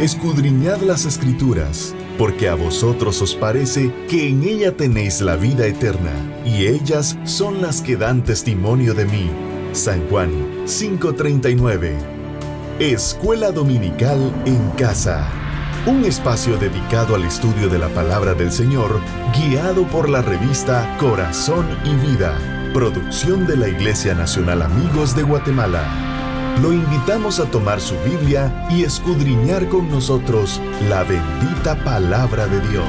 Escudriñad las Escrituras, porque a vosotros os parece que en ella tenéis la vida eterna, y ellas son las que dan testimonio de mí. San Juan 5:39. Escuela Dominical en Casa. Un espacio dedicado al estudio de la Palabra del Señor, guiado por la revista Corazón y Vida, producción de la Iglesia Nacional Amigos de Guatemala. Lo invitamos a tomar su Biblia y escudriñar con nosotros la bendita Palabra de Dios.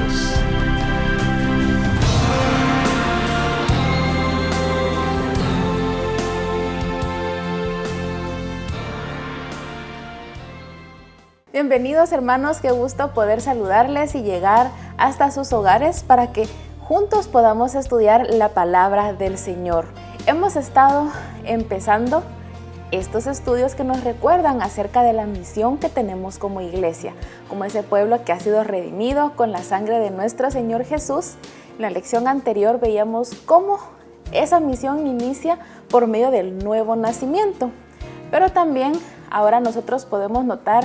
Bienvenidos hermanos, qué gusto poder saludarles y llegar hasta sus hogares para que juntos podamos estudiar la palabra del Señor. Hemos estado empezando estos estudios que nos recuerdan acerca de la misión que tenemos como iglesia, como ese pueblo que ha sido redimido con la sangre de nuestro Señor Jesús. En la lección anterior veíamos cómo esa misión inicia por medio del nuevo nacimiento, pero también ahora nosotros podemos notar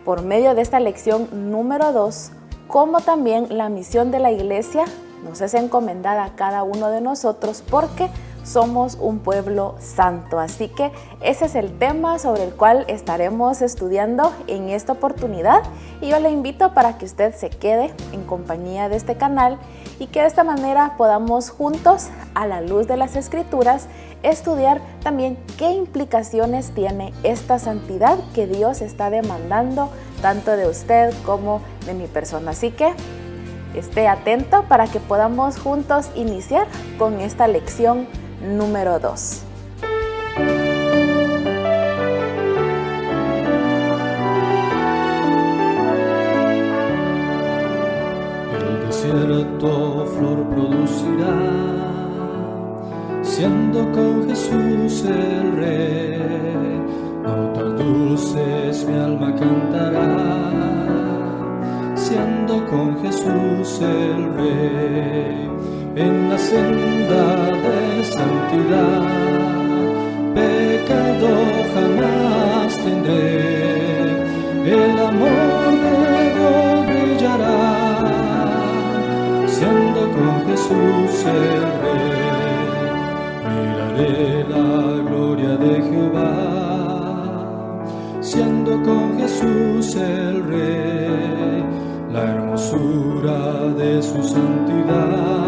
por medio de esta lección número 2, cómo también la misión de la iglesia nos es encomendada a cada uno de nosotros porque somos un pueblo santo. Así que ese es el tema sobre el cual estaremos estudiando en esta oportunidad y yo le invito para que usted se quede en compañía de este canal y que de esta manera podamos juntos, a la luz de las Escrituras, estudiar también qué implicaciones tiene esta santidad que Dios está demandando tanto de usted como de mi persona. Así que esté atento para que podamos juntos iniciar con esta lección número 2. El desierto flor producirá, siendo con Jesús el Rey. Notas dulces mi alma cantará, siendo con Jesús el Rey. En la senda de santidad, pecado jamás tendré. El amor de Dios brillará, siendo con Jesús el Rey. Miraré la gloria de Jehová, siendo con Jesús el Rey. La hermosura de su santidad,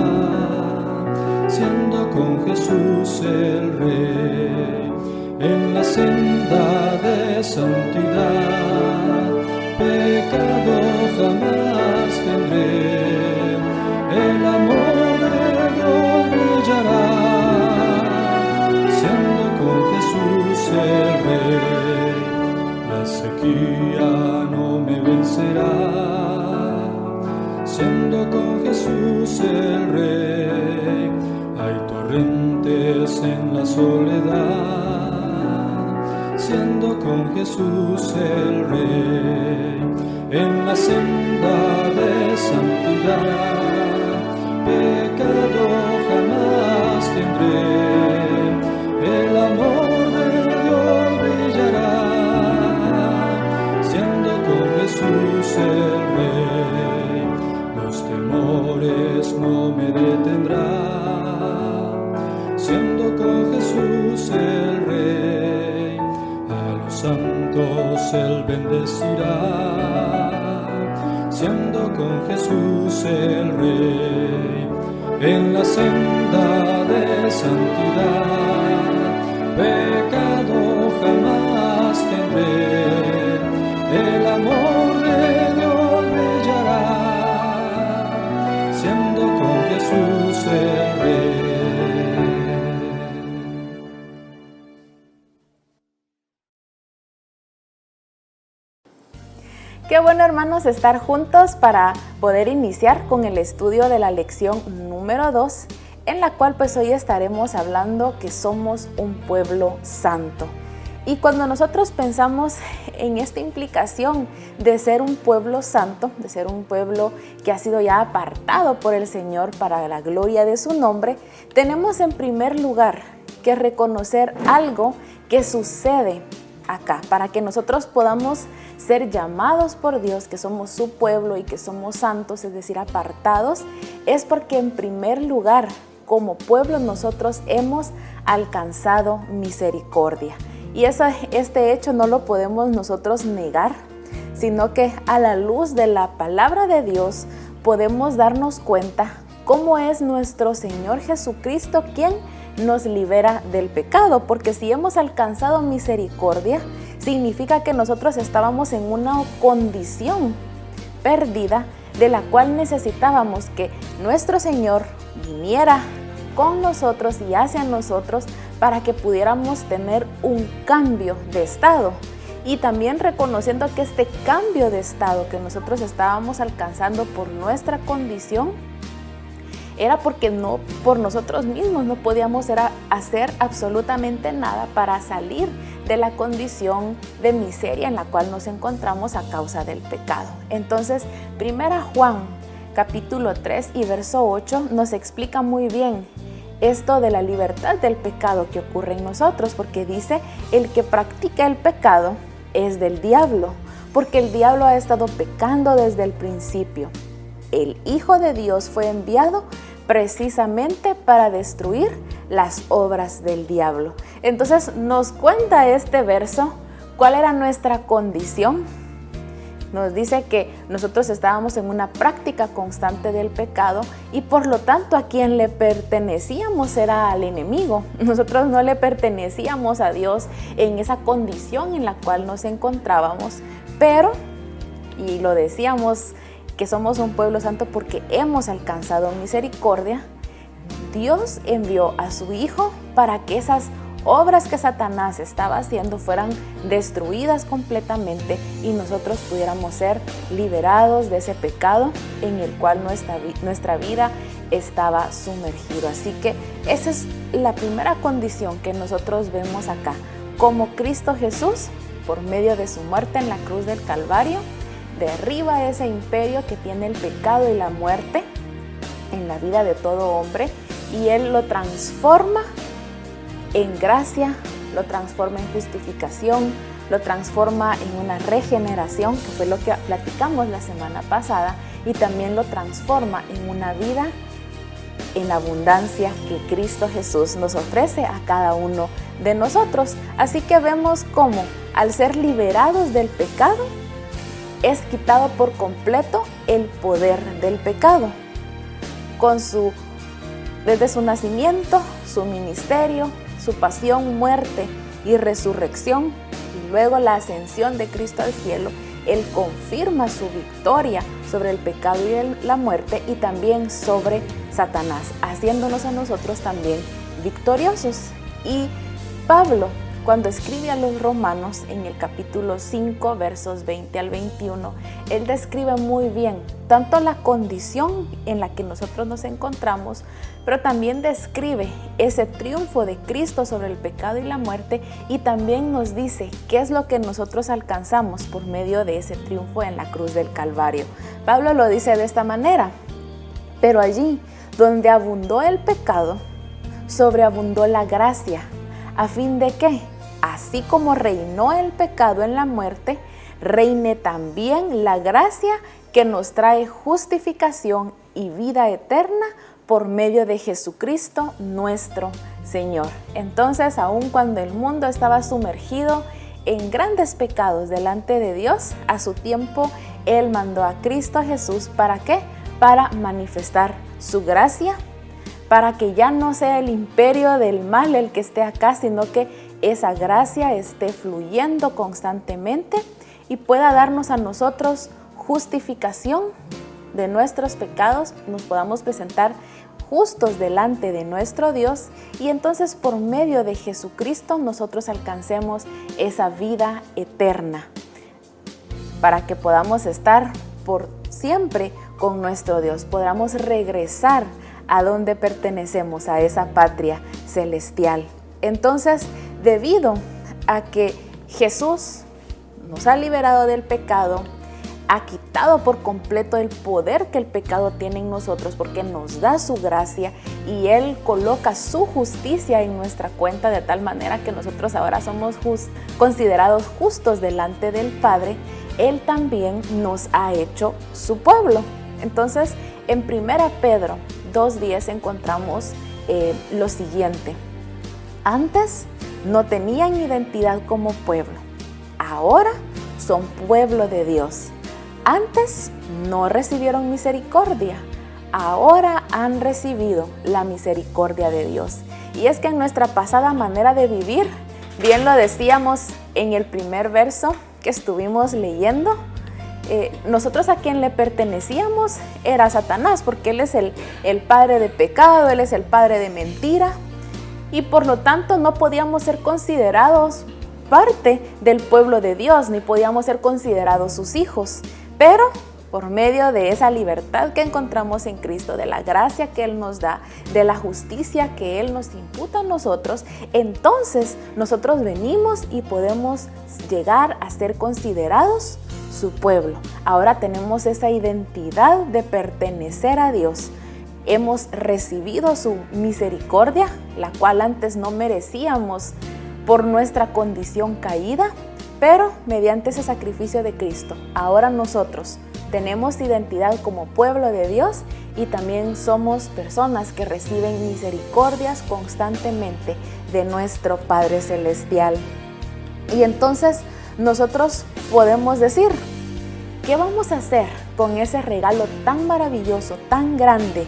siendo con Jesús el Rey. En la senda de santidad, pecado jamás tendré. El amor de Dios brillará, siendo con Jesús el Rey. La sequía no me vencerá, siendo con Jesús el Rey. Hay torrentes en la soledad, siendo con Jesús el Rey. En la senda de santidad, pecado jamás tendré. El amor de Dios brillará, siendo con Jesús el Rey. Los temores no me detendrán, siendo con Jesús el Rey. A los santos Él bendecirá, siendo con Jesús el Rey. En la senda de santidad, pecado jamás tendré. El amor de Dios brillará, siendo con Jesús el Rey. Qué bueno hermanos estar juntos para poder iniciar con el estudio de la lección número 2, en la cual pues hoy estaremos hablando que somos un pueblo santo. Y cuando nosotros pensamos en esta implicación de ser un pueblo santo, de ser un pueblo que ha sido ya apartado por el Señor para la gloria de su nombre, tenemos en primer lugar que reconocer algo que sucede acá, para que nosotros podamos ser llamados por Dios, que somos su pueblo y que somos santos, es decir, apartados, es porque en primer lugar, como pueblo, nosotros hemos alcanzado misericordia. Y este hecho no lo podemos nosotros negar, sino que a la luz de la palabra de Dios podemos darnos cuenta cómo es nuestro Señor Jesucristo quien nos libera del pecado, porque si hemos alcanzado misericordia, significa que nosotros estábamos en una condición perdida de la cual necesitábamos que nuestro Señor viniera con nosotros y hacia nosotros para que pudiéramos tener un cambio de estado. Y también reconociendo que este cambio de estado que nosotros estábamos alcanzando por nuestra condición era porque no por nosotros mismos no podíamos hacer absolutamente nada para salir de la condición de miseria en la cual nos encontramos a causa del pecado. Entonces, 1 Juan capítulo 3 y verso 8 nos explica muy bien esto de la libertad del pecado que ocurre en nosotros, porque dice: el que practica el pecado es del diablo, porque el diablo ha estado pecando desde el principio. El Hijo de Dios fue enviado precisamente para destruir las obras del diablo. Entonces nos cuenta este verso cuál era nuestra condición. Nos dice que nosotros estábamos en una práctica constante del pecado y por lo tanto a quien le pertenecíamos era al enemigo. Nosotros no le pertenecíamos a Dios en esa condición en la cual nos encontrábamos, pero, y lo decíamos, que somos un pueblo santo porque hemos alcanzado misericordia, Dios envió a su Hijo para que esas obras que Satanás estaba haciendo fueran destruidas completamente y nosotros pudiéramos ser liberados de ese pecado en el cual nuestra vida estaba sumergido. Así que esa es la primera condición que nosotros vemos acá. Como Cristo Jesús, por medio de su muerte en la cruz del Calvario, derriba ese imperio que tiene el pecado y la muerte en la vida de todo hombre y Él lo transforma en gracia, lo transforma en justificación, lo transforma en una regeneración, que fue lo que platicamos la semana pasada, y también lo transforma en una vida en abundancia que Cristo Jesús nos ofrece a cada uno de nosotros. Así que vemos cómo al ser liberados del pecado, es quitado por completo el poder del pecado. Desde su nacimiento, su ministerio, su pasión, muerte y resurrección, y luego la ascensión de Cristo al cielo, Él confirma su victoria sobre el pecado y la muerte y también sobre Satanás, haciéndonos a nosotros también victoriosos. Y Pablo, cuando escribe a los romanos en el capítulo 5, versos 20 al 21, él describe muy bien tanto la condición en la que nosotros nos encontramos, pero también describe ese triunfo de Cristo sobre el pecado y la muerte y también nos dice qué es lo que nosotros alcanzamos por medio de ese triunfo en la cruz del Calvario. Pablo lo dice de esta manera: pero allí donde abundó el pecado, sobreabundó la gracia, a fin de que, así como reinó el pecado en la muerte, reine también la gracia que nos trae justificación y vida eterna por medio de Jesucristo nuestro Señor. Entonces, aun cuando el mundo estaba sumergido en grandes pecados delante de Dios, a su tiempo Él mandó a Cristo Jesús. ¿Para qué? Para manifestar su gracia, para que ya no sea el imperio del mal el que esté acá, sino que esa gracia esté fluyendo constantemente y pueda darnos a nosotros justificación de nuestros pecados, nos podamos presentar justos delante de nuestro Dios y entonces por medio de Jesucristo nosotros alcancemos esa vida eterna para que podamos estar por siempre con nuestro Dios, podamos regresar a donde pertenecemos, a esa patria celestial. Entonces, debido a que Jesús nos ha liberado del pecado, ha quitado por completo el poder que el pecado tiene en nosotros, porque nos da su gracia y Él coloca su justicia en nuestra cuenta, de tal manera que nosotros ahora somos considerados justos delante del Padre. Él también nos ha hecho su pueblo. Entonces, en 1 Pedro 2:10 encontramos lo siguiente: antes no tenían identidad como pueblo, ahora son pueblo de Dios. Antes no recibieron misericordia, ahora han recibido la misericordia de Dios. Y es que en nuestra pasada manera de vivir, bien lo decíamos en el primer verso que estuvimos leyendo, nosotros a quien le pertenecíamos era Satanás, porque él es el padre de pecado, él es el padre de mentira, y por lo tanto no podíamos ser considerados parte del pueblo de Dios, ni podíamos ser considerados sus hijos. Pero por medio de esa libertad que encontramos en Cristo, de la gracia que Él nos da, de la justicia que Él nos imputa a nosotros, entonces nosotros venimos y podemos llegar a ser considerados su pueblo. Ahora tenemos esa identidad de pertenecer a Dios. Hemos recibido su misericordia, la cual antes no merecíamos por nuestra condición caída, pero mediante ese sacrificio de Cristo, ahora nosotros tenemos identidad como pueblo de Dios y también somos personas que reciben misericordias constantemente de nuestro Padre Celestial. Y entonces nosotros podemos decir, ¿qué vamos a hacer con ese regalo tan maravilloso, tan grande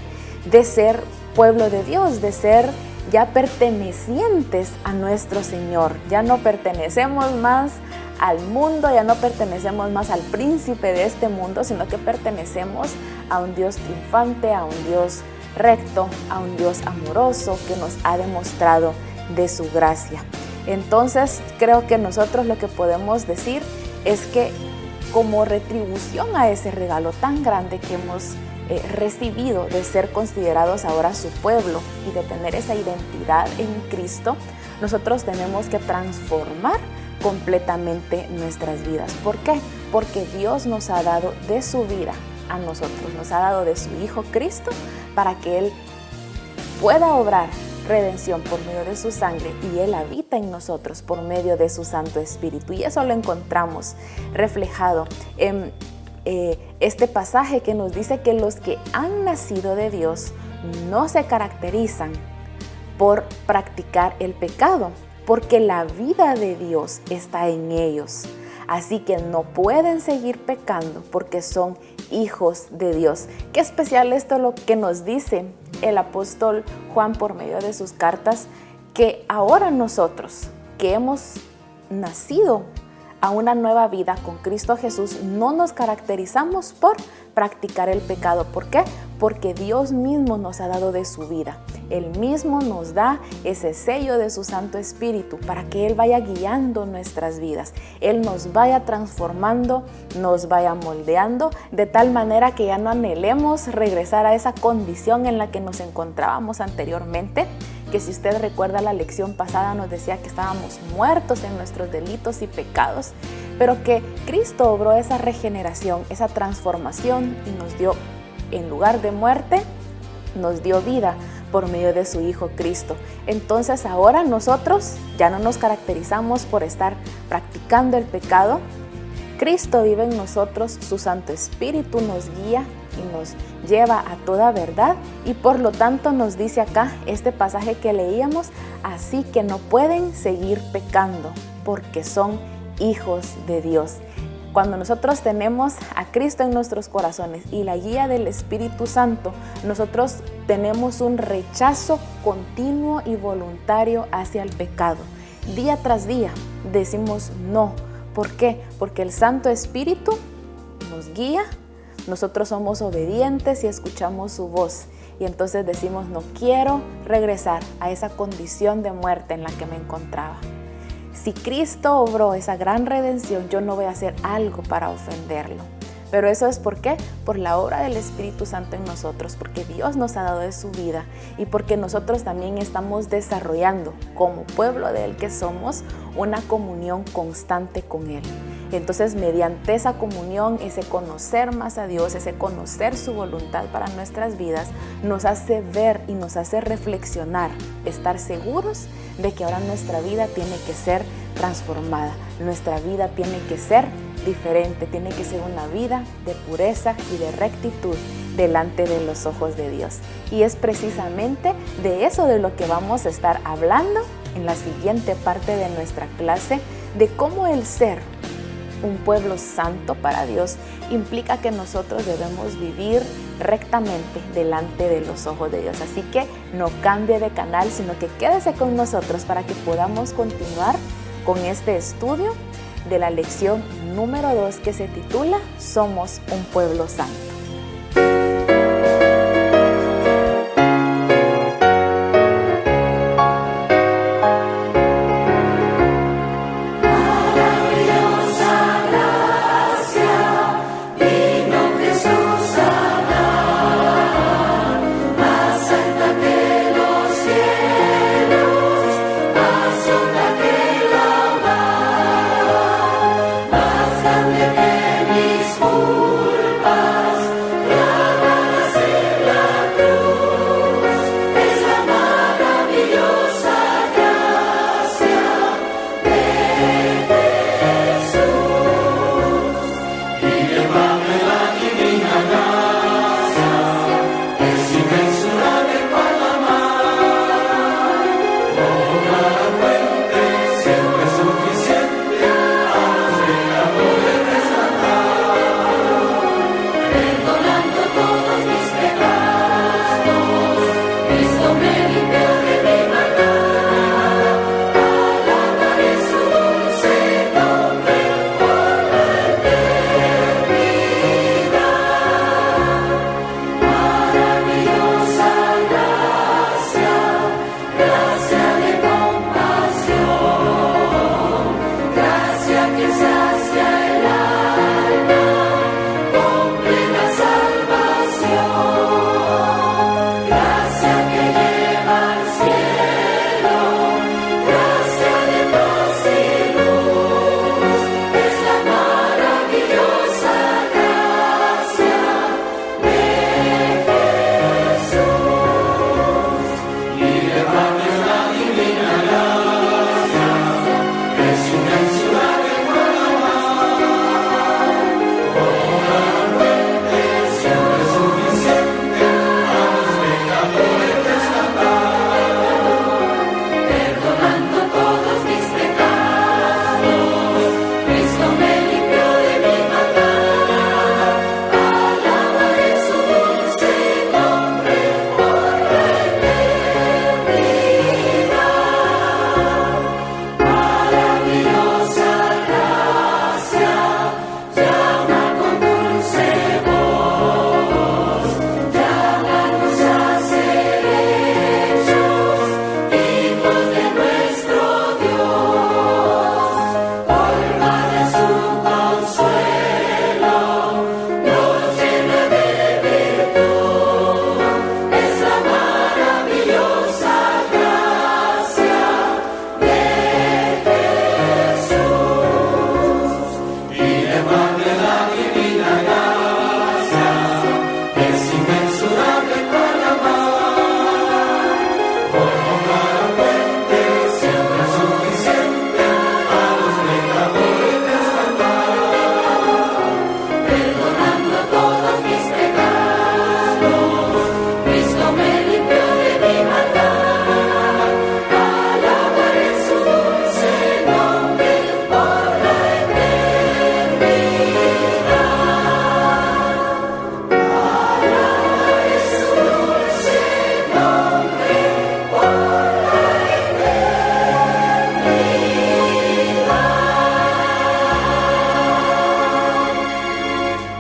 de ser pueblo de Dios, de ser ya pertenecientes a nuestro Señor? Ya no pertenecemos más al mundo, ya no pertenecemos más al príncipe de este mundo, sino que pertenecemos a un Dios triunfante, a un Dios recto, a un Dios amoroso que nos ha demostrado de su gracia. Entonces creo que nosotros lo que podemos decir es que como retribución a ese regalo tan grande que hemos recibido de ser considerados ahora su pueblo y de tener esa identidad en Cristo, nosotros tenemos que transformar completamente nuestras vidas. ¿Por qué? Porque Dios nos ha dado de su vida a nosotros, nos ha dado de su Hijo Cristo para que Él pueda obrar redención por medio de su sangre y Él habita en nosotros por medio de su Santo Espíritu. Y eso lo encontramos reflejado en este pasaje que nos dice que los que han nacido de Dios no se caracterizan por practicar el pecado, porque la vida de Dios está en ellos. Así que no pueden seguir pecando porque son hijos de Dios. Qué especial esto lo que nos dice el apóstol Juan por medio de sus cartas, que ahora nosotros que hemos nacido a una nueva vida con Cristo Jesús, no nos caracterizamos por practicar el pecado. ¿Por qué? Porque Dios mismo nos ha dado de su vida. Él mismo nos da ese sello de su Santo Espíritu para que Él vaya guiando nuestras vidas. Él nos vaya transformando, nos vaya moldeando, de tal manera que ya no anhelemos regresar a esa condición en la que nos encontrábamos anteriormente, que si usted recuerda la lección pasada nos decía que estábamos muertos en nuestros delitos y pecados, pero que Cristo obró esa regeneración, esa transformación y nos dio, en lugar de muerte, nos dio vida por medio de su Hijo Cristo. Entonces ahora nosotros ya no nos caracterizamos por estar practicando el pecado. Cristo vive en nosotros, su Santo Espíritu nos guía y nos lleva a toda verdad, y por lo tanto nos dice acá este pasaje que leíamos, así que no pueden seguir pecando porque son hijos de Dios. Cuando nosotros tenemos a Cristo en nuestros corazones y la guía del Espíritu Santo, nosotros tenemos un rechazo continuo y voluntario hacia el pecado. Día tras día decimos no. ¿Por qué? Porque el Santo Espíritu nos guía, nosotros somos obedientes y escuchamos su voz. Y entonces decimos, no quiero regresar a esa condición de muerte en la que me encontraba. Si Cristo obró esa gran redención, yo no voy a hacer algo para ofenderlo. Pero eso es ¿por qué? Por la obra del Espíritu Santo en nosotros, porque Dios nos ha dado de su vida y porque nosotros también estamos desarrollando, como pueblo de Él que somos, una comunión constante con Él. Entonces, mediante esa comunión, ese conocer más a Dios, ese conocer su voluntad para nuestras vidas, nos hace ver y nos hace reflexionar, estar seguros de que ahora nuestra vida tiene que ser transformada, nuestra vida tiene que ser diferente, tiene que ser una vida de pureza y de rectitud delante de los ojos de Dios. Y es precisamente de eso de lo que vamos a estar hablando en la siguiente parte de nuestra clase, de cómo el ser un pueblo santo para Dios implica que nosotros debemos vivir rectamente delante de los ojos de Dios. Así que no cambie de canal, sino que quédese con nosotros para que podamos continuar con este estudio de la lección número 2 que se titula Somos un pueblo santo.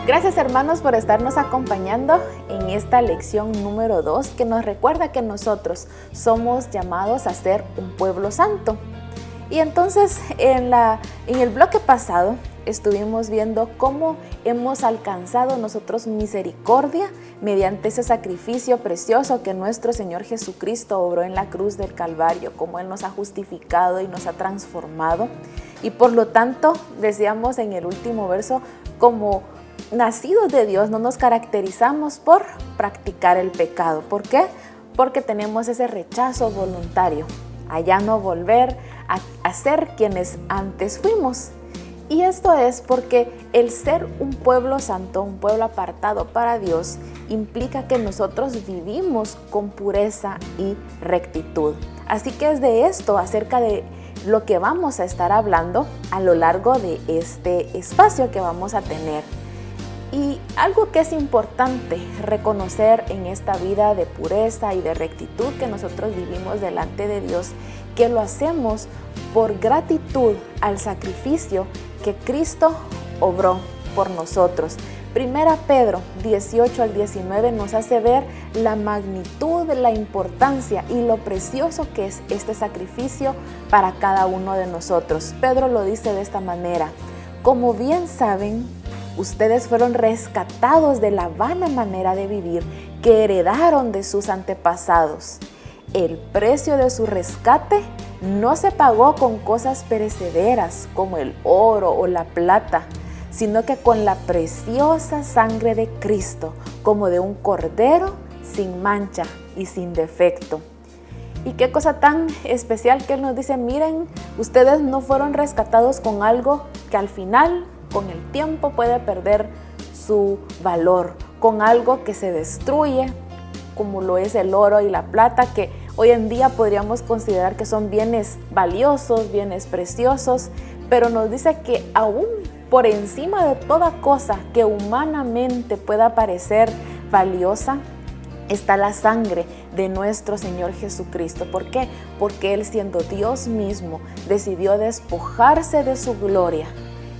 Gracias, hermanos, por estarnos acompañando en esta lección número 2 que nos recuerda que nosotros somos llamados a ser un pueblo santo. Y entonces en el bloque pasado estuvimos viendo cómo hemos alcanzado nosotros misericordia mediante ese sacrificio precioso que nuestro Señor Jesucristo obró en la cruz del Calvario, cómo Él nos ha justificado y nos ha transformado. Y por lo tanto, decíamos en el último verso, como nacidos de Dios no nos caracterizamos por practicar el pecado. ¿Por qué? Porque tenemos ese rechazo voluntario a ya no volver a ser quienes antes fuimos. Y esto es porque el ser un pueblo santo, un pueblo apartado para Dios, implica que nosotros vivimos con pureza y rectitud. Así que es de esto, acerca de lo que vamos a estar hablando a lo largo de este espacio que vamos a tener. Y algo que es importante reconocer en esta vida de pureza y de rectitud que nosotros vivimos delante de Dios, que lo hacemos por gratitud al sacrificio que Cristo obró por nosotros. Primera Pedro 18 al 19 nos hace ver la magnitud, la importancia y lo precioso que es este sacrificio para cada uno de nosotros. Pedro lo dice de esta manera: como bien saben, ustedes fueron rescatados de la vana manera de vivir que heredaron de sus antepasados. El precio de su rescate no se pagó con cosas perecederas como el oro o la plata, sino que con la preciosa sangre de Cristo, como de un cordero sin mancha y sin defecto. Y qué cosa tan especial que Él nos dice: miren, ustedes no fueron rescatados con algo que al final, con el tiempo, puede perder su valor, con algo que se destruye, como lo es el oro y la plata, que hoy en día podríamos considerar que son bienes valiosos, bienes preciosos, pero nos dice que aún por encima de toda cosa que humanamente pueda parecer valiosa, está la sangre de nuestro Señor Jesucristo. ¿Por qué? Porque Él, siendo Dios mismo, decidió despojarse de su gloria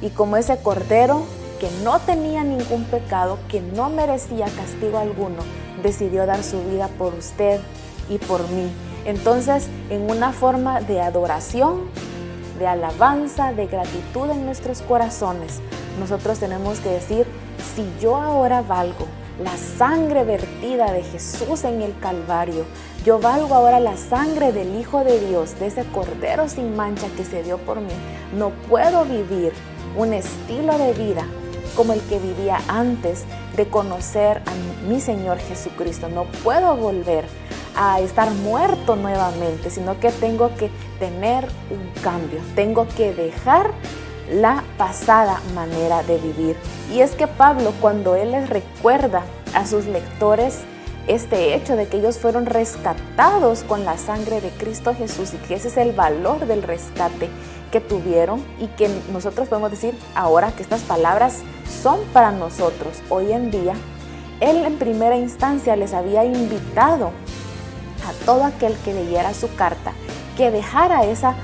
y como ese cordero que no tenía ningún pecado, que no merecía castigo alguno, decidió dar su vida por usted y por mí. Entonces, en una forma de adoración, de alabanza, de gratitud en nuestros corazones, nosotros tenemos que decir: si yo ahora valgo la sangre vertida de Jesús en el Calvario, yo valgo ahora la sangre del Hijo de Dios, de ese cordero sin mancha que se dio por mí, no puedo vivir un estilo de vida como el que vivía antes de conocer a mi Señor Jesucristo. No puedo volver a estar muerto nuevamente, sino que tengo que tener un cambio, tengo que dejar la pasada manera de vivir. Y es que Pablo, cuando él les recuerda a sus lectores este hecho de que ellos fueron rescatados con la sangre de Cristo Jesús y que ese es el valor del rescate que tuvieron, y que nosotros podemos decir ahora que estas palabras son para nosotros hoy en día, él en primera instancia les había invitado a todo aquel que leyera su carta que dejara esa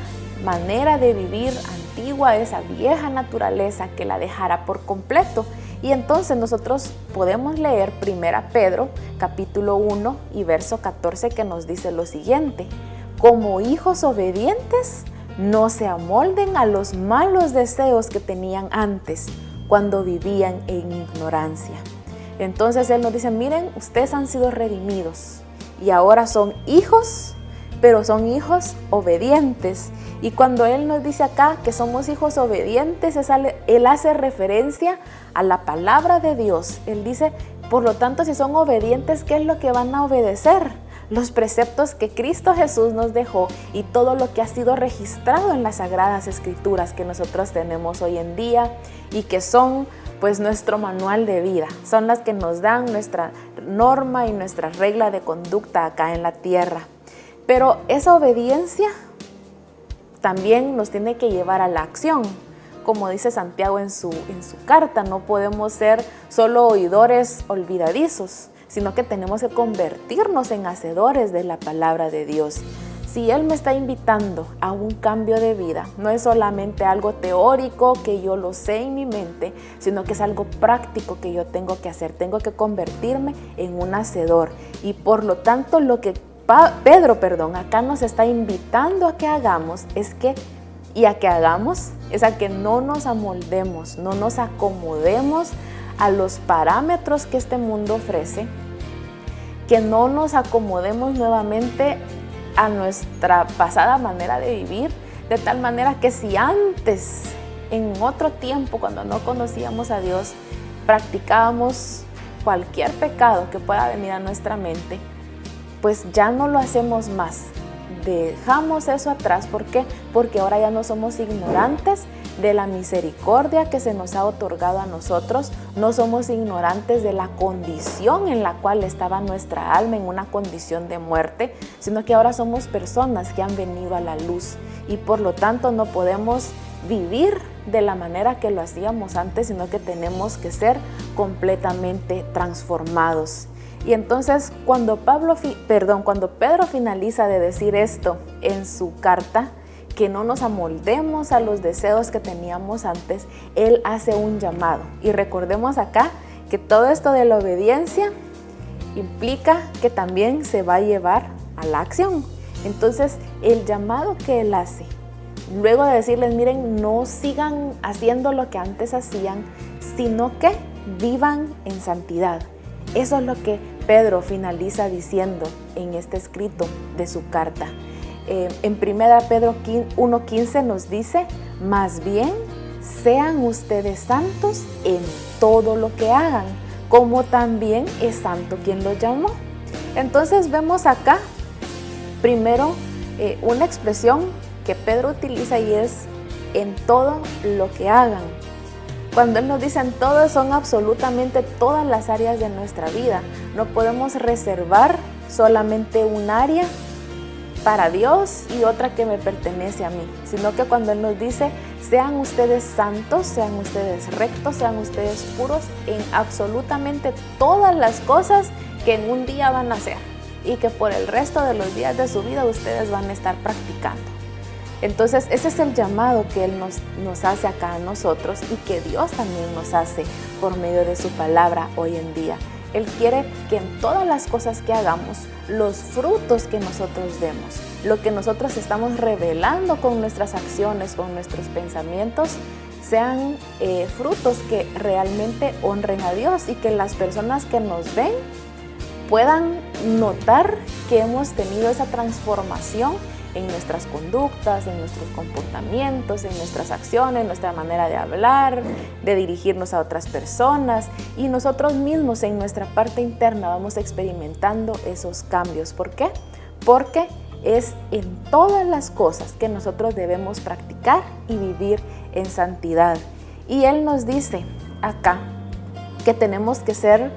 manera de vivir antigua, esa vieja naturaleza, que la dejara por completo. Y entonces nosotros podemos leer 1 Pedro capítulo 1 y verso 14, que nos dice lo siguiente: como hijos obedientes, no se amolden a los malos deseos que tenían antes, cuando vivían en ignorancia. Entonces Él nos dice: miren, ustedes han sido redimidos y ahora son hijos, pero son hijos obedientes. Y cuando Él nos dice acá que somos hijos obedientes, Él hace referencia a la palabra de Dios. Él dice, por lo tanto, si son obedientes, ¿qué es lo que van a obedecer? Los preceptos que Cristo Jesús nos dejó y todo lo que ha sido registrado en las Sagradas Escrituras que nosotros tenemos hoy en día y que son pues nuestro manual de vida, son las que nos dan nuestra norma y nuestra regla de conducta acá en la tierra. Pero esa obediencia también nos tiene que llevar a la acción. Como dice Santiago en su carta, no podemos ser solo oidores olvidadizos, sino que tenemos que convertirnos en hacedores de la palabra de Dios. Si Él me está invitando a un cambio de vida, no es solamente algo teórico que yo lo sé en mi mente, sino que es algo práctico que yo tengo que hacer. Tengo que convertirme en un hacedor. Y por lo tanto, lo que Pedro acá nos está invitando a que hagamos es que no nos amoldemos, no nos acomodemos a los parámetros que este mundo ofrece, que no nos acomodemos nuevamente a nuestra pasada manera de vivir, De tal manera que si antes, en otro tiempo, cuando no conocíamos a Dios, practicábamos cualquier pecado que pueda venir a nuestra mente, pues ya no lo hacemos más. Dejamos eso atrás. ¿Por qué? Porque ahora ya no somos ignorantes de la misericordia que se nos ha otorgado a nosotros. No somos ignorantes de la condición en la cual estaba nuestra alma, en una condición de muerte, sino que ahora somos personas que han venido a la luz y por lo tanto no podemos vivir de la manera que lo hacíamos antes, sino que tenemos que ser completamente transformados. Y entonces cuando Pedro finaliza de decir esto en su carta, que no nos amoldemos a los deseos que teníamos antes, él hace un llamado. Y recordemos acá que todo esto de la obediencia implica que también se va a llevar a la acción. Entonces el llamado que él hace, luego de decirles, miren, no sigan haciendo lo que antes hacían, sino que vivan en santidad. Eso es lo que Pedro finaliza diciendo en este escrito de su carta. En 1 Pedro 1:15 nos dice, más bien sean ustedes santos en todo lo que hagan, como también es santo quien los llamó. Entonces vemos acá primero una expresión que Pedro utiliza y es en todo lo que hagan. Cuando él nos dice en todo, son absolutamente todas las áreas de nuestra vida. No podemos reservar solamente un área para Dios y otra que me pertenece a mí, sino que cuando él nos dice, sean ustedes santos, sean ustedes rectos, sean ustedes puros en absolutamente todas las cosas que en un día van a hacer y que por el resto de los días de su vida ustedes van a estar practicando. Entonces ese es el llamado que Él nos hace acá a nosotros y que Dios también nos hace por medio de su palabra hoy en día. Él quiere que en todas las cosas que hagamos, los frutos que nosotros demos, lo que nosotros estamos revelando con nuestras acciones, con nuestros pensamientos, sean frutos que realmente honren a Dios y que las personas que nos ven puedan notar que hemos tenido esa transformación en nuestras conductas, en nuestros comportamientos, en nuestras acciones, nuestra manera de hablar, de dirigirnos a otras personas, y nosotros mismos en nuestra parte interna vamos experimentando esos cambios. ¿Por qué? Porque es en todas las cosas que nosotros debemos practicar y vivir en santidad. Y Él nos dice acá que tenemos que ser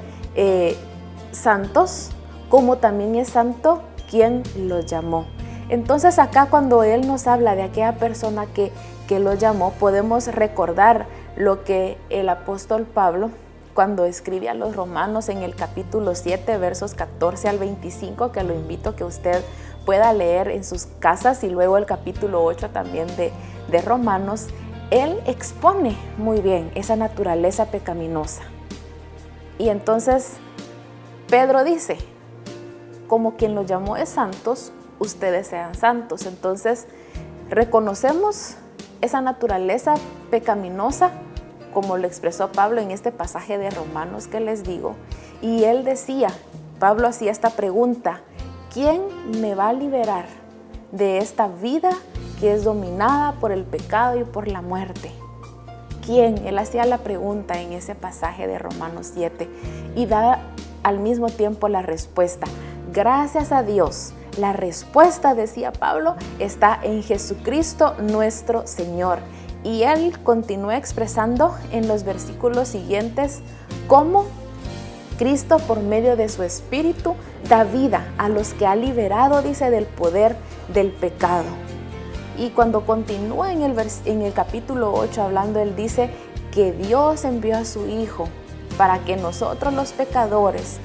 santos, como también es santo quien los llamó. Entonces acá cuando Él nos habla de aquella persona que lo llamó, podemos recordar lo que el apóstol Pablo, cuando escribe a los Romanos en el capítulo 7, versos 14 al 25, que lo invito a que usted pueda leer en sus casas, y luego el capítulo 8 también de Romanos, Él expone muy bien esa naturaleza pecaminosa. Y entonces Pedro dice, como quien los llamó es santos, ustedes sean santos. Entonces reconocemos esa naturaleza pecaminosa como lo expresó Pablo en este pasaje de Romanos que les digo, y él decía, Pablo hacía esta pregunta, ¿quién me va a liberar de esta vida que es dominada por el pecado y por la muerte? ¿Quién? Él hacía la pregunta en ese pasaje de Romanos 7 y da al mismo tiempo la respuesta. Gracias a Dios, la respuesta, decía Pablo, está en Jesucristo nuestro Señor. Y él continúa expresando en los versículos siguientes cómo Cristo, por medio de su Espíritu, da vida a los que ha liberado, dice, del poder del pecado. Y cuando continúa en el capítulo 8 hablando, él dice que Dios envió a su Hijo para que nosotros los pecadores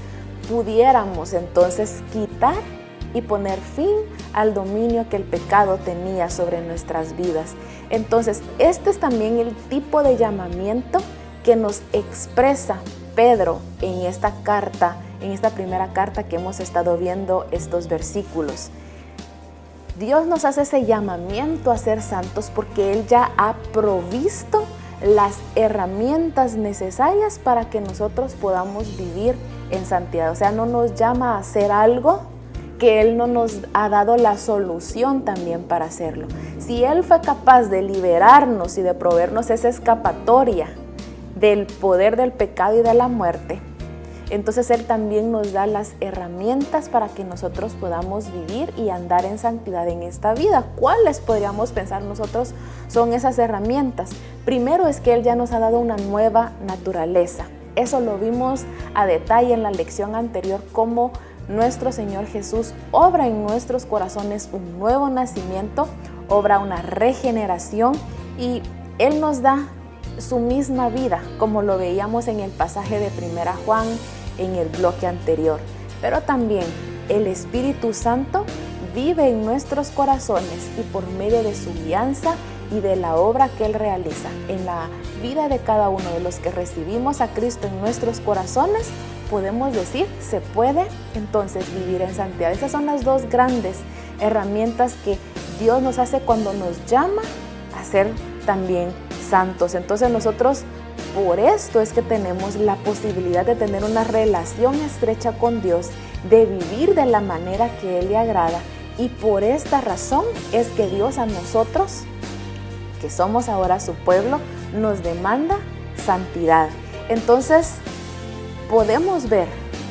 pudiéramos entonces quitar y poner fin al dominio que el pecado tenía sobre nuestras vidas. Entonces, este es también el tipo de llamamiento que nos expresa Pedro en esta carta, en esta primera carta que hemos estado viendo estos versículos. Dios nos hace ese llamamiento a ser santos porque Él ya ha provisto las herramientas necesarias para que nosotros podamos vivir en santidad. O sea, no nos llama a hacer algo que Él no nos ha dado la solución también para hacerlo. Si Él fue capaz de liberarnos y de proveernos esa escapatoria del poder del pecado y de la muerte, entonces Él también nos da las herramientas para que nosotros podamos vivir y andar en santidad en esta vida. ¿Cuáles podríamos pensar nosotros son esas herramientas? Primero es que Él ya nos ha dado una nueva naturaleza. Eso lo vimos a detalle en la lección anterior, cómo nuestro Señor Jesús obra en nuestros corazones un nuevo nacimiento, obra una regeneración y Él nos da su misma vida, como lo veíamos en el pasaje de 1 Juan en el bloque anterior. Pero también el Espíritu Santo vive en nuestros corazones y por medio de su guianza y de la obra que Él realiza en la vida de cada uno de los que recibimos a Cristo en nuestros corazones, podemos decir, se puede entonces vivir en santidad. Esas son las dos grandes herramientas que Dios nos hace cuando nos llama a ser también santos. Entonces nosotros, por esto es que tenemos la posibilidad de tener una relación estrecha con Dios, de vivir de la manera que Él le agrada. Y por esta razón es que Dios a nosotros, que somos ahora su pueblo, nos demanda santidad. Entonces, podemos ver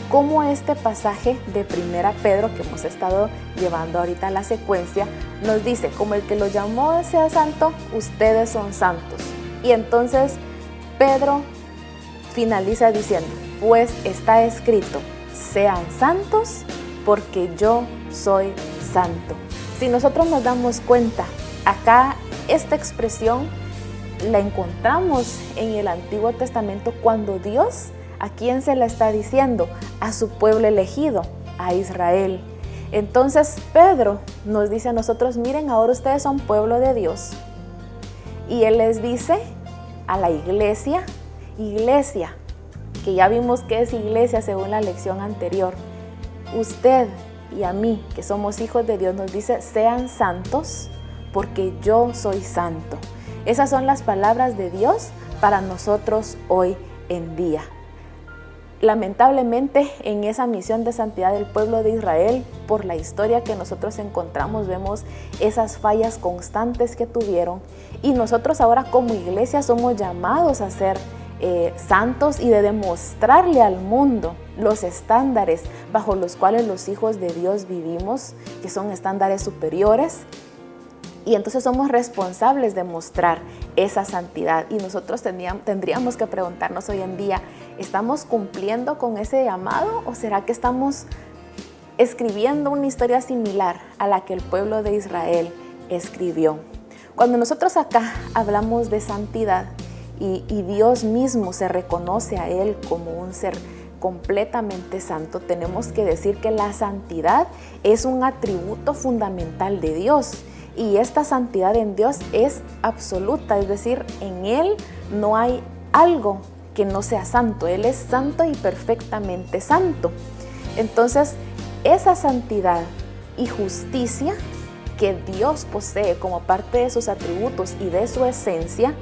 cómo este pasaje de 1 Pedro que hemos estado llevando ahorita en la secuencia nos dice, como el que los llamó sea santo, ustedes son santos. Y entonces Pedro finaliza diciendo, pues está escrito, sean santos porque yo soy santo. Si nosotros nos damos cuenta, acá esta expresión la encontramos en el Antiguo Testamento cuando Dios, ¿a quién se la está diciendo? A su pueblo elegido, a Israel. Entonces Pedro nos dice a nosotros, miren, ahora ustedes son pueblo de Dios. Y Él les dice a la iglesia, que ya vimos que es iglesia según la lección anterior, usted y a mí, que somos hijos de Dios, nos dice, sean santos porque yo soy santo. Esas son las palabras de Dios para nosotros hoy en día. Lamentablemente, en esa misión de santidad del pueblo de Israel, por la historia que nosotros encontramos, vemos esas fallas constantes que tuvieron. Y nosotros ahora como iglesia somos llamados a ser santos y de demostrarle al mundo los estándares bajo los cuales los hijos de Dios vivimos, que son estándares superiores. Y entonces somos responsables de mostrar esa santidad. Y nosotros tendríamos que preguntarnos hoy en día, ¿estamos cumpliendo con ese llamado o será que estamos escribiendo una historia similar a la que el pueblo de Israel escribió? Cuando nosotros acá hablamos de santidad y Dios mismo se reconoce a Él como un ser completamente santo, tenemos que decir que la santidad es un atributo fundamental de Dios. Y esta santidad en Dios es absoluta, es decir, en Él no hay algo que no sea santo. Él es santo y perfectamente santo. Entonces, esa santidad y justicia que Dios posee como parte de sus atributos y de su esencia,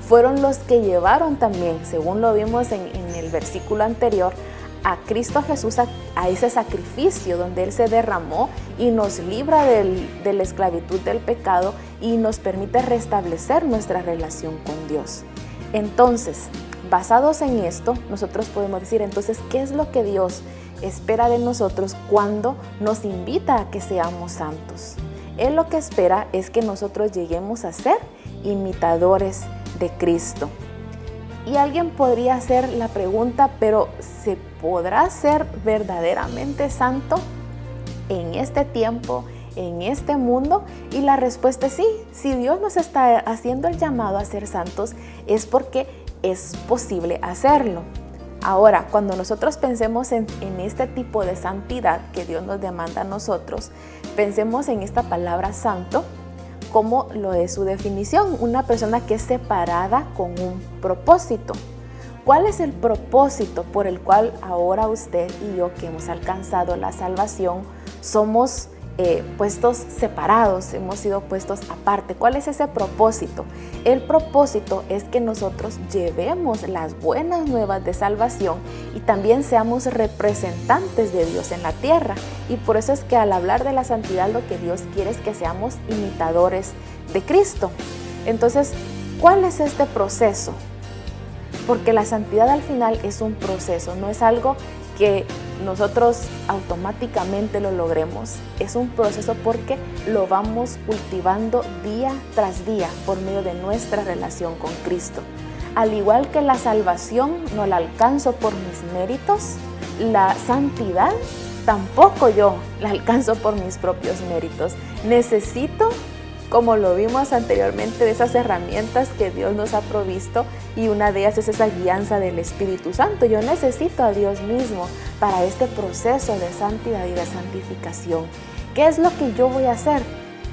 fueron los que llevaron también, según lo vimos en el versículo anterior, a Cristo Jesús a ese sacrificio donde Él se derramó y nos libra de la esclavitud del pecado y nos permite restablecer nuestra relación con Dios. Entonces, basados en esto, nosotros podemos decir, entonces, ¿qué es lo que Dios espera de nosotros cuando nos invita a que seamos santos? Él lo que espera es que nosotros lleguemos a ser imitadores de Cristo. Y alguien podría hacer la pregunta, pero ¿se podrá ser verdaderamente santo en este tiempo, en este mundo? Y la respuesta es sí. Si Dios nos está haciendo el llamado a ser santos, es porque es posible hacerlo. Ahora, cuando nosotros pensemos en este tipo de santidad que Dios nos demanda a nosotros, pensemos en esta palabra santo, como lo es su definición, una persona que es separada con un propósito. ¿Cuál es el propósito por el cual ahora usted y yo, que hemos alcanzado la salvación, somos puestos separados, hemos sido puestos aparte. ¿Cuál es ese propósito? El propósito es que nosotros llevemos las buenas nuevas de salvación y también seamos representantes de Dios en la tierra. Y por eso es que al hablar de la santidad, lo que Dios quiere es que seamos imitadores de Cristo. Entonces, ¿cuál es este proceso? Porque la santidad al final es un proceso, no es algo que nosotros automáticamente lo logremos. Es un proceso porque lo vamos cultivando día tras día por medio de nuestra relación con Cristo. Al igual que la salvación no la alcanzo por mis méritos, la santidad tampoco yo la alcanzo por mis propios méritos. Necesito, como lo vimos anteriormente, de esas herramientas que Dios nos ha provisto, y una de ellas es esa guianza del Espíritu Santo. Yo necesito a Dios mismo para este proceso de santidad y de santificación. ¿Qué es lo que yo voy a hacer?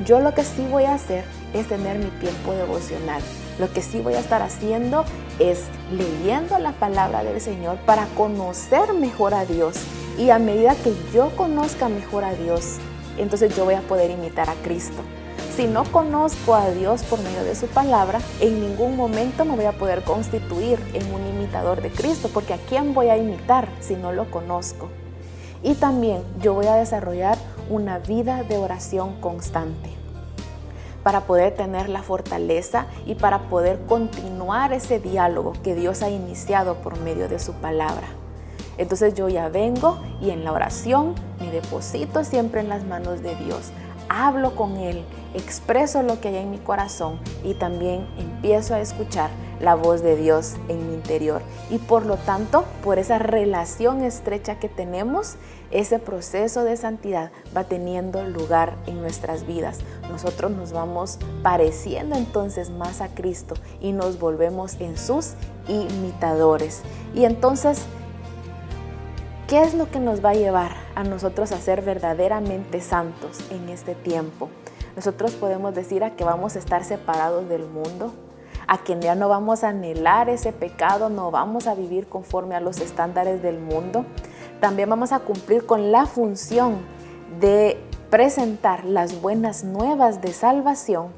Yo lo que sí voy a hacer es tener mi tiempo devocional. Lo que sí voy a estar haciendo es leyendo la palabra del Señor para conocer mejor a Dios. Y a medida que yo conozca mejor a Dios, entonces yo voy a poder imitar a Cristo. Si no conozco a Dios por medio de su palabra, en ningún momento me voy a poder constituir en un imitador de Cristo, porque ¿a quién voy a imitar si no lo conozco? Y también yo voy a desarrollar una vida de oración constante para poder tener la fortaleza y para poder continuar ese diálogo que Dios ha iniciado por medio de su palabra. Entonces yo ya vengo y en la oración me deposito siempre en las manos de Dios. Hablo con Él, expreso lo que hay en mi corazón y también empiezo a escuchar la voz de Dios en mi interior. Y por lo tanto, por esa relación estrecha que tenemos, ese proceso de santidad va teniendo lugar en nuestras vidas. Nosotros nos vamos pareciendo entonces más a Cristo y nos volvemos en sus imitadores. Y entonces, ¿qué es lo que nos va a llevar a nosotros a ser verdaderamente santos en este tiempo? Nosotros podemos decir a que vamos a estar separados del mundo, a que ya no vamos a anhelar ese pecado, no vamos a vivir conforme a los estándares del mundo. También vamos a cumplir con la función de presentar las buenas nuevas de salvación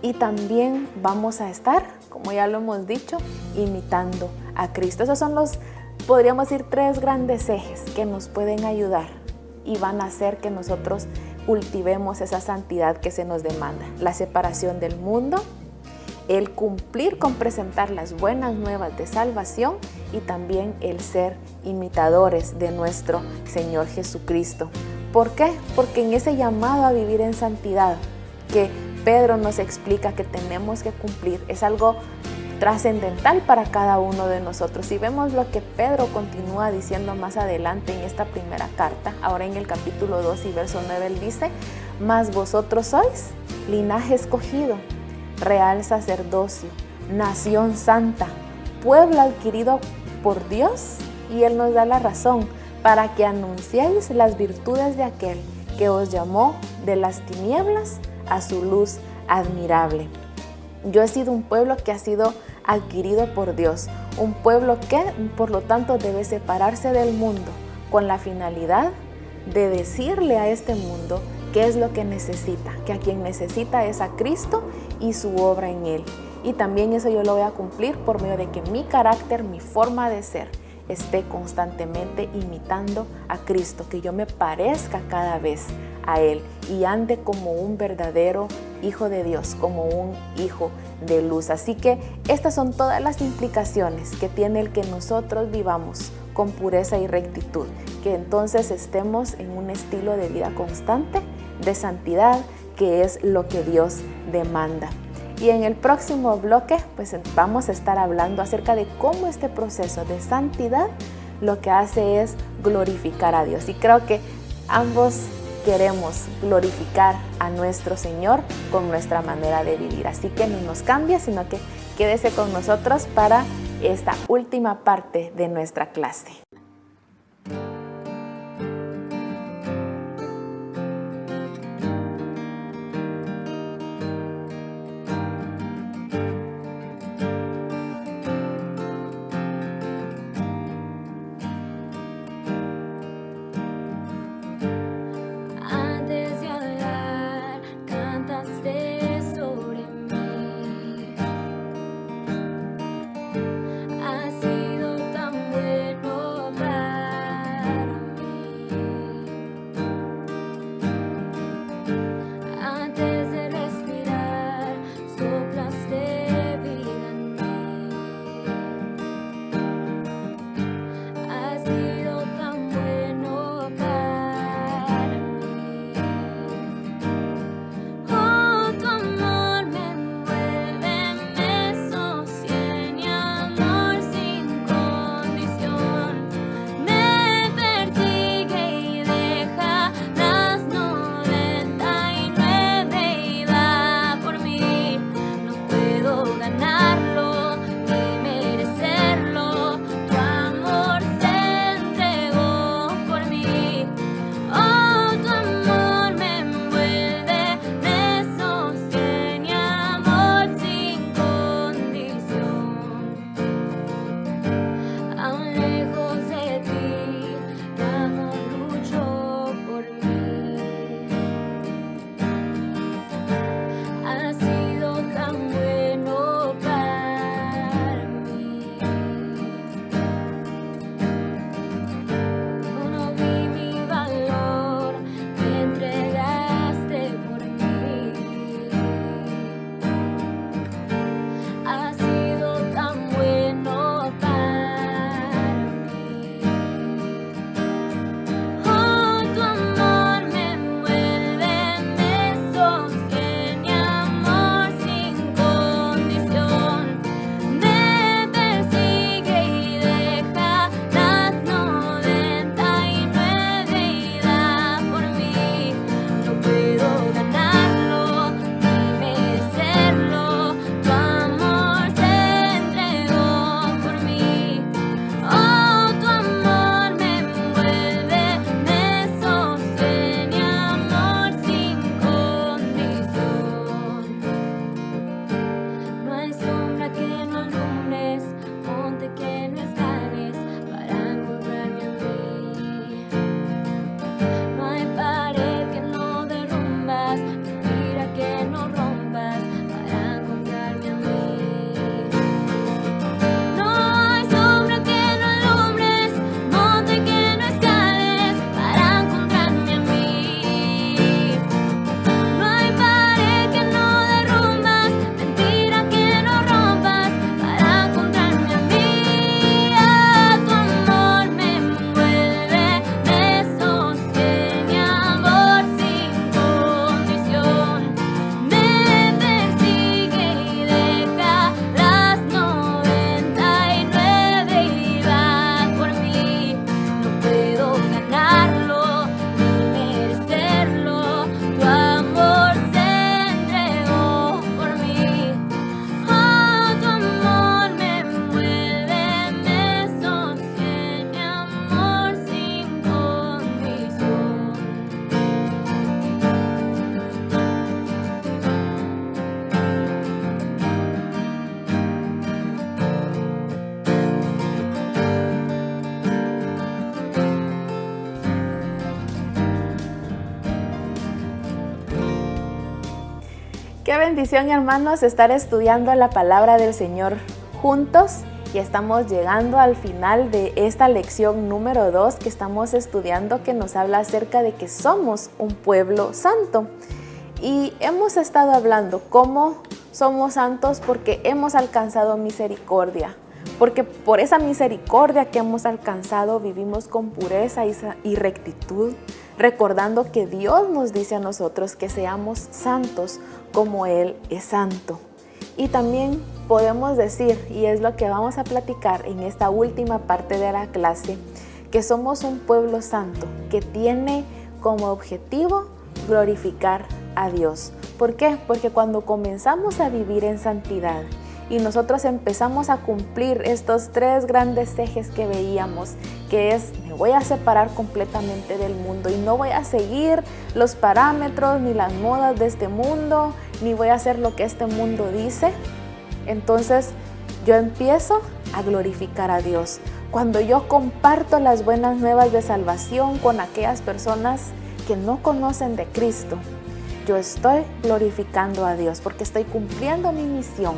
y también vamos a estar, como ya lo hemos dicho, imitando a Cristo. Esos son podríamos decir, 3 grandes ejes que nos pueden ayudar y van a hacer que nosotros cultivemos esa santidad que se nos demanda. La separación del mundo, el cumplir con presentar las buenas nuevas de salvación y también el ser imitadores de nuestro Señor Jesucristo. ¿Por qué? Porque en ese llamado a vivir en santidad que Pedro nos explica que tenemos que cumplir, es algo trascendental para cada uno de nosotros. Y vemos lo que Pedro continúa diciendo más adelante en esta primera carta, ahora en el capítulo 2 y verso 9, él dice: mas vosotros sois linaje escogido, real sacerdocio, nación santa, pueblo adquirido por Dios, y él nos da la razón, para que anunciéis las virtudes de aquel que os llamó de las tinieblas a su luz admirable. Yo he sido un pueblo que ha sido adquirido por Dios, un pueblo que por lo tanto debe separarse del mundo con la finalidad de decirle a este mundo qué es lo que necesita, que a quien necesita es a Cristo y su obra en Él. Y también eso yo lo voy a cumplir por medio de que mi carácter, mi forma de ser, esté constantemente imitando a Cristo, que yo me parezca cada vez a Él y ande como un verdadero hijo de Dios, como un hijo de luz. Así que estas son todas las implicaciones que tiene el que nosotros vivamos con pureza y rectitud, que entonces estemos en un estilo de vida constante de santidad, que es lo que Dios demanda. Y en el próximo bloque pues vamos a estar hablando acerca de cómo este proceso de santidad lo que hace es glorificar a Dios. Y creo que ambos queremos glorificar a nuestro Señor con nuestra manera de vivir. Así que no nos cambie, sino que quédese con nosotros para esta última parte de nuestra clase. Antes de Qué bendición, hermanos, estar estudiando la palabra del Señor juntos. Y estamos llegando al final de esta lección número 2 que estamos estudiando, que nos habla acerca de que somos un pueblo santo. Y hemos estado hablando cómo somos santos porque hemos alcanzado misericordia. Porque por esa misericordia que hemos alcanzado vivimos con pureza y rectitud, recordando que Dios nos dice a nosotros que seamos santos como Él es santo. Y también podemos decir, y es lo que vamos a platicar en esta última parte de la clase, que somos un pueblo santo que tiene como objetivo glorificar a Dios. ¿Por qué? Porque cuando comenzamos a vivir en santidad y nosotros empezamos a cumplir estos 3 grandes ejes que veíamos, que es: me voy a separar completamente del mundo y no voy a seguir los parámetros ni las modas de este mundo, ni voy a hacer lo que este mundo dice. Entonces yo empiezo a glorificar a Dios. Cuando yo comparto las buenas nuevas de salvación con aquellas personas que no conocen de Cristo, yo estoy glorificando a Dios porque estoy cumpliendo mi misión.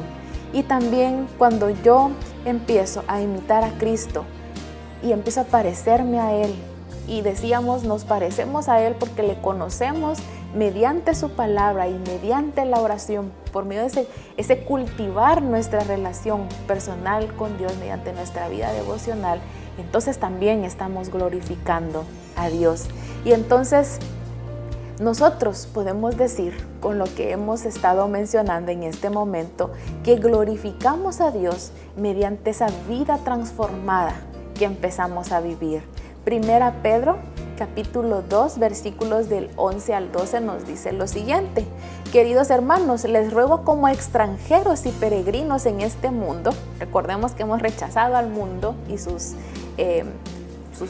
Y también cuando yo empiezo a imitar a Cristo y empiezo a parecerme a Él, y decíamos, nos parecemos a Él porque le conocemos mediante su palabra y mediante la oración, por medio de ese cultivar nuestra relación personal con Dios mediante nuestra vida devocional, entonces también estamos glorificando a Dios. Y entonces nosotros podemos decir, con lo que hemos estado mencionando en este momento, que glorificamos a Dios mediante esa vida transformada que empezamos a vivir. Primera Pedro, capítulo 2, versículos del 11 al 12 nos dice lo siguiente: queridos hermanos, les ruego como extranjeros y peregrinos en este mundo, recordemos que hemos rechazado al mundo y sus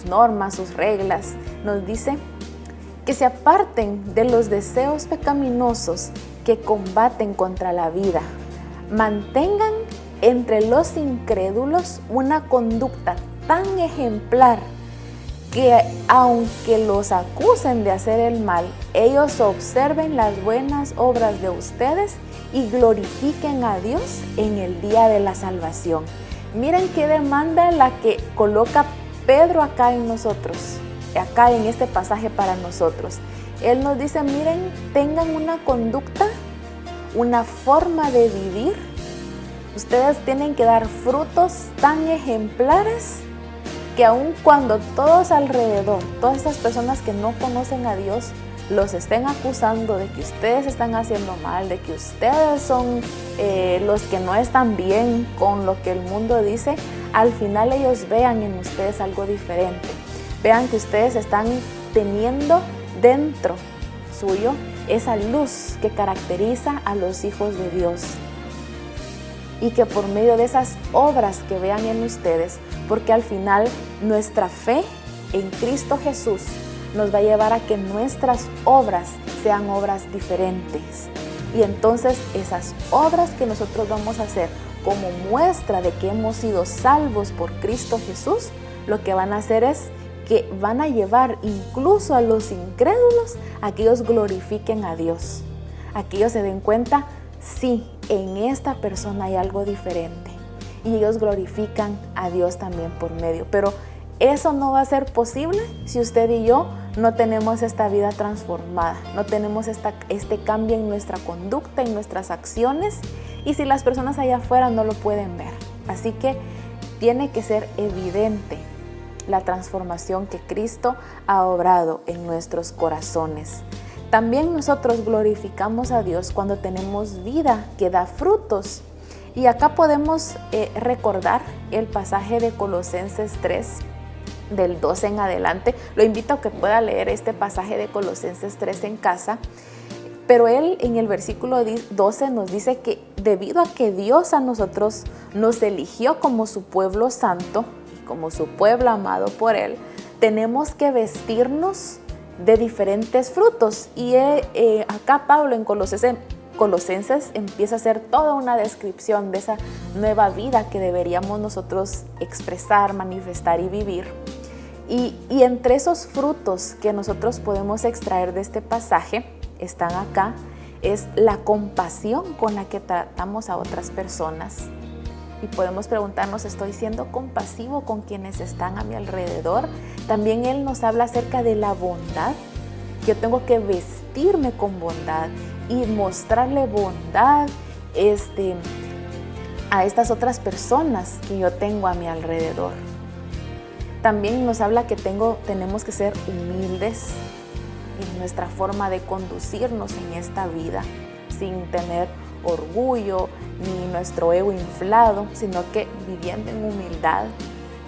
normas, sus reglas, nos dice que se aparten de los deseos pecaminosos que combaten contra la vida. Mantengan entre los incrédulos una conducta tan ejemplar que aunque los acusen de hacer el mal, ellos observen las buenas obras de ustedes y glorifiquen a Dios en el día de la salvación. Miren qué demanda la que coloca Pedro acá en nosotros, acá en este pasaje para nosotros. Él nos dice, miren, tengan una conducta, una forma de vivir. Ustedes tienen que dar frutos tan ejemplares que aun cuando todos alrededor, todas estas personas que no conocen a Dios, los estén acusando de que ustedes están haciendo mal, de que ustedes son los que no están bien con lo que el mundo dice, al final ellos vean en ustedes algo diferente. Vean que ustedes están teniendo dentro suyo esa luz que caracteriza a los hijos de Dios. Y que por medio de esas obras que vean en ustedes, porque al final nuestra fe en Cristo Jesús nos va a llevar a que nuestras obras sean obras diferentes. Y entonces esas obras que nosotros vamos a hacer como muestra de que hemos sido salvos por Cristo Jesús, lo que van a hacer es que van a llevar incluso a los incrédulos a que ellos glorifiquen a Dios, a que ellos se den cuenta, sí, en esta persona hay algo diferente, y ellos glorifican a Dios también por medio. Pero eso no va a ser posible si usted y yo no tenemos esta vida transformada, no tenemos este cambio en nuestra conducta, en nuestras acciones, y si las personas allá afuera no lo pueden ver. Así que tiene que ser evidente la transformación que Cristo ha obrado en nuestros corazones. También nosotros glorificamos a Dios cuando tenemos vida que da frutos. Y acá podemos recordar el pasaje de Colosenses 3, del 12 en adelante. Lo invito a que pueda leer este pasaje de Colosenses 3 en casa. Pero él en el versículo 12 nos dice que debido a que Dios a nosotros nos eligió como su pueblo santo, como su pueblo amado por Él, tenemos que vestirnos de diferentes frutos. Y acá Pablo en Colosenses empieza a hacer toda una descripción de esa nueva vida que deberíamos nosotros expresar, manifestar y vivir. Y entre esos frutos que nosotros podemos extraer de este pasaje, están acá es la compasión con la que tratamos a otras personas. Y podemos preguntarnos, ¿estoy siendo compasivo con quienes están a mi alrededor? También Él nos habla acerca de la bondad. Yo tengo que vestirme con bondad y mostrarle bondad a estas otras personas que yo tengo a mi alrededor. También nos habla que tenemos que ser humildes en nuestra forma de conducirnos en esta vida, sin tener orgullo ni nuestro ego inflado, sino que viviendo en humildad.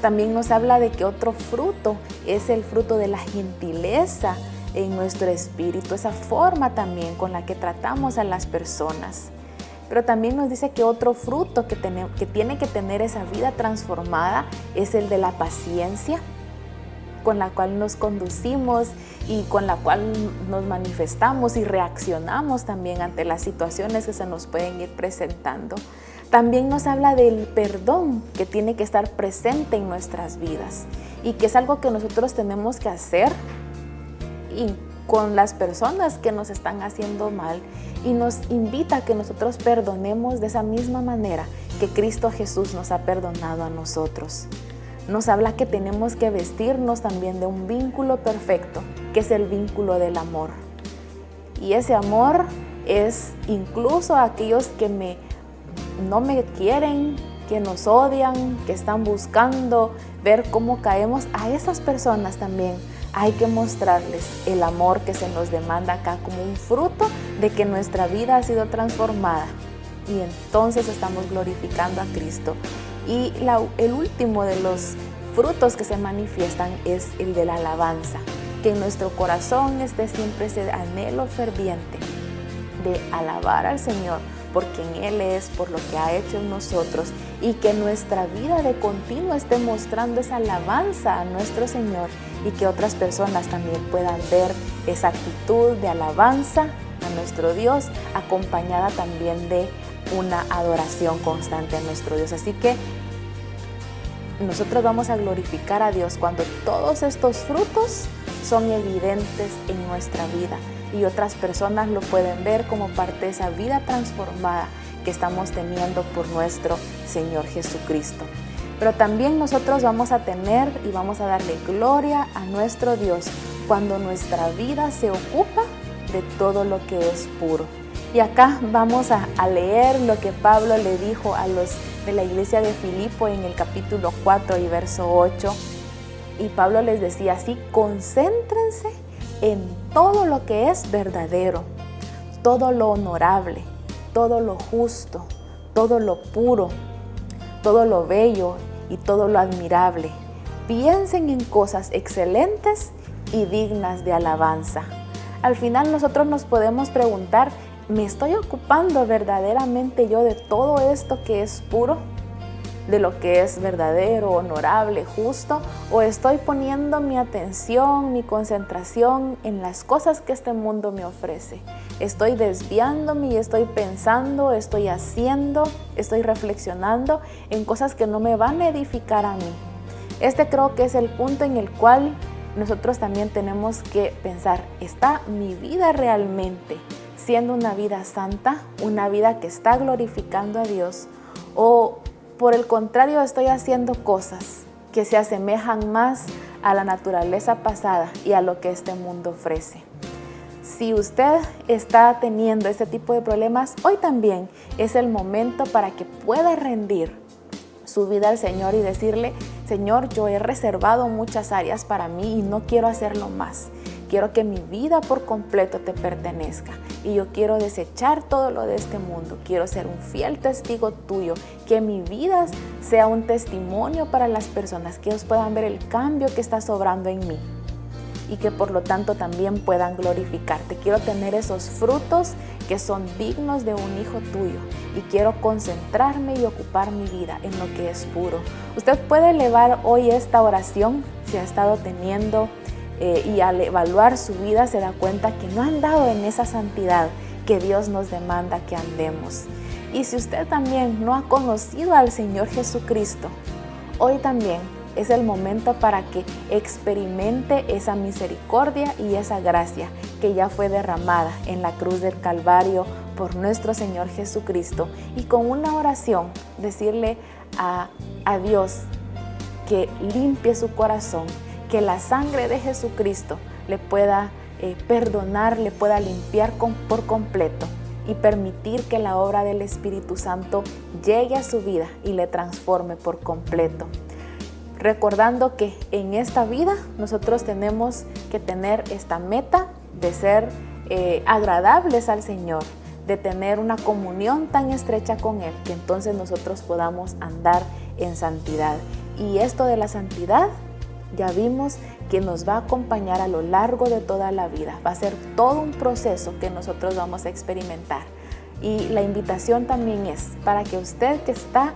También nos habla de que otro fruto es el fruto de la gentileza en nuestro espíritu, esa forma también con la que tratamos a las personas. Pero también nos dice que otro fruto que tiene que tener esa vida transformada es el de la paciencia, con la cual nos conducimos y con la cual nos manifestamos y reaccionamos también ante las situaciones que se nos pueden ir presentando. También nos habla del perdón que tiene que estar presente en nuestras vidas y que es algo que nosotros tenemos que hacer y con las personas que nos están haciendo mal, y nos invita a que nosotros perdonemos de esa misma manera que Cristo Jesús nos ha perdonado a nosotros. Nos habla que tenemos que vestirnos también de un vínculo perfecto, que es el vínculo del amor. Y ese amor es incluso a aquellos que no me quieren, que nos odian, que están buscando ver cómo caemos. A esas personas también hay que mostrarles el amor que se nos demanda acá como un fruto de que nuestra vida ha sido transformada. Y entonces estamos glorificando a Cristo. Y el último de los frutos que se manifiestan es el de la alabanza. Que en nuestro corazón esté siempre ese anhelo ferviente de alabar al Señor por quien Él es, por lo que ha hecho en nosotros, y que nuestra vida de continuo esté mostrando esa alabanza a nuestro Señor y que otras personas también puedan ver esa actitud de alabanza a nuestro Dios, acompañada también de una adoración constante a nuestro Dios. Así que nosotros vamos a glorificar a Dios cuando todos estos frutos son evidentes en nuestra vida y otras personas lo pueden ver como parte de esa vida transformada que estamos teniendo por nuestro Señor Jesucristo. Pero también nosotros vamos a tener y vamos a darle gloria a nuestro Dios cuando nuestra vida se ocupa de todo lo que es puro. Y acá vamos a leer lo que Pablo le dijo a los de la iglesia de Filipo en el capítulo 4 y verso 8. Y Pablo les decía así: concéntrense en todo lo que es verdadero, todo lo honorable, todo lo justo, todo lo puro, todo lo bello y todo lo admirable. Piensen en cosas excelentes y dignas de alabanza. Al final nosotros nos podemos preguntar: ¿me estoy ocupando verdaderamente yo de todo esto que es puro? ¿De lo que es verdadero, honorable, justo? ¿O estoy poniendo mi atención, mi concentración en las cosas que este mundo me ofrece? Estoy desviándome y estoy pensando, estoy haciendo, estoy reflexionando en cosas que no me van a edificar a mí. Este creo que es el punto en el cual nosotros también tenemos que pensar: ¿está mi vida realmente siendo una vida santa, una vida que está glorificando a Dios? ¿O por el contrario estoy haciendo cosas que se asemejan más a la naturaleza pasada y a lo que este mundo ofrece? Si usted está teniendo este tipo de problemas, hoy también es el momento para que pueda rendir su vida al Señor y decirle: Señor, yo he reservado muchas áreas para mí y no quiero hacerlo más. Quiero que mi vida por completo te pertenezca y yo quiero desechar todo lo de este mundo. Quiero ser un fiel testigo tuyo, que mi vida sea un testimonio para las personas, que ellos puedan ver el cambio que está sobrando en mí y que por lo tanto también puedan glorificarte. Quiero tener esos frutos que son dignos de un hijo tuyo y quiero concentrarme y ocupar mi vida en lo que es puro. Usted puede elevar hoy esta oración si ha estado teniendo y al evaluar su vida se da cuenta que no ha andado en esa santidad que Dios nos demanda que andemos. Y si usted también no ha conocido al Señor Jesucristo, hoy también es el momento para que experimente esa misericordia y esa gracia que ya fue derramada en la cruz del Calvario por nuestro Señor Jesucristo. Y con una oración decirle a Dios que limpie su corazón, que la sangre de Jesucristo le pueda perdonar, le pueda limpiar por completo y permitir que la obra del Espíritu Santo llegue a su vida y le transforme por completo. Recordando que en esta vida nosotros tenemos que tener esta meta de ser agradables al Señor, de tener una comunión tan estrecha con Él, que entonces nosotros podamos andar en santidad. Y esto de la santidad, ya vimos que nos va a acompañar a lo largo de toda la vida. Va a ser todo un proceso que nosotros vamos a experimentar. Y la invitación también es para que usted que está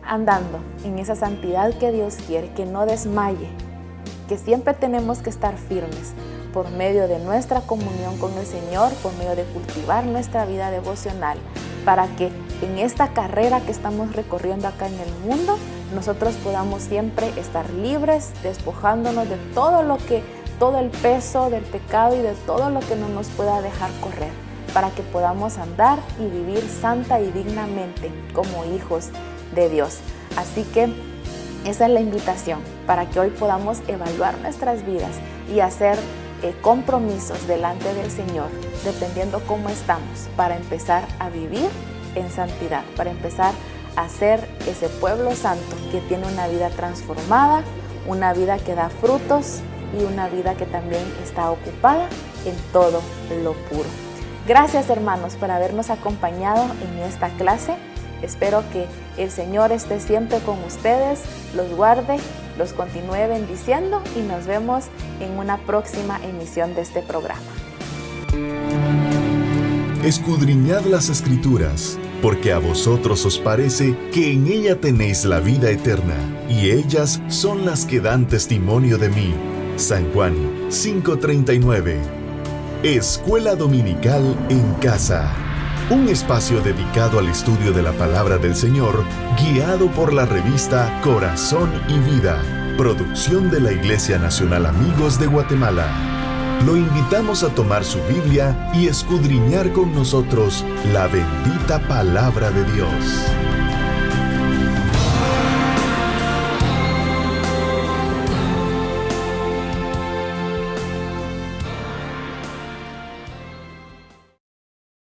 andando en esa santidad que Dios quiere, que no desmaye, que siempre tenemos que estar firmes por medio de nuestra comunión con el Señor, por medio de cultivar nuestra vida devocional, para que en esta carrera que estamos recorriendo acá en el mundo, nosotros podamos siempre estar libres, despojándonos de todo el peso del pecado y de todo lo que no nos pueda dejar correr, para que podamos andar y vivir santa y dignamente como hijos de Dios. Así que esa es la invitación, para que hoy podamos evaluar nuestras vidas y hacer compromisos delante del Señor, dependiendo cómo estamos, para empezar a vivir en santidad, para empezar a ser ese pueblo santo que tiene una vida transformada, una vida que da frutos y una vida que también está ocupada en todo lo puro. Gracias, hermanos, por habernos acompañado en esta clase. Espero que el Señor esté siempre con ustedes, los guarde, los continúe bendiciendo y nos vemos en una próxima emisión de este programa. Escudriñad las Escrituras, porque a vosotros os parece que en ella tenéis la vida eterna, y ellas son las que dan testimonio de mí. San Juan 5:39. Escuela Dominical en Casa. Un espacio dedicado al estudio de la Palabra del Señor, guiado por la revista Corazón y Vida, producción de la Iglesia Nacional Amigos de Guatemala. Lo invitamos a tomar su Biblia y escudriñar con nosotros la bendita Palabra de Dios.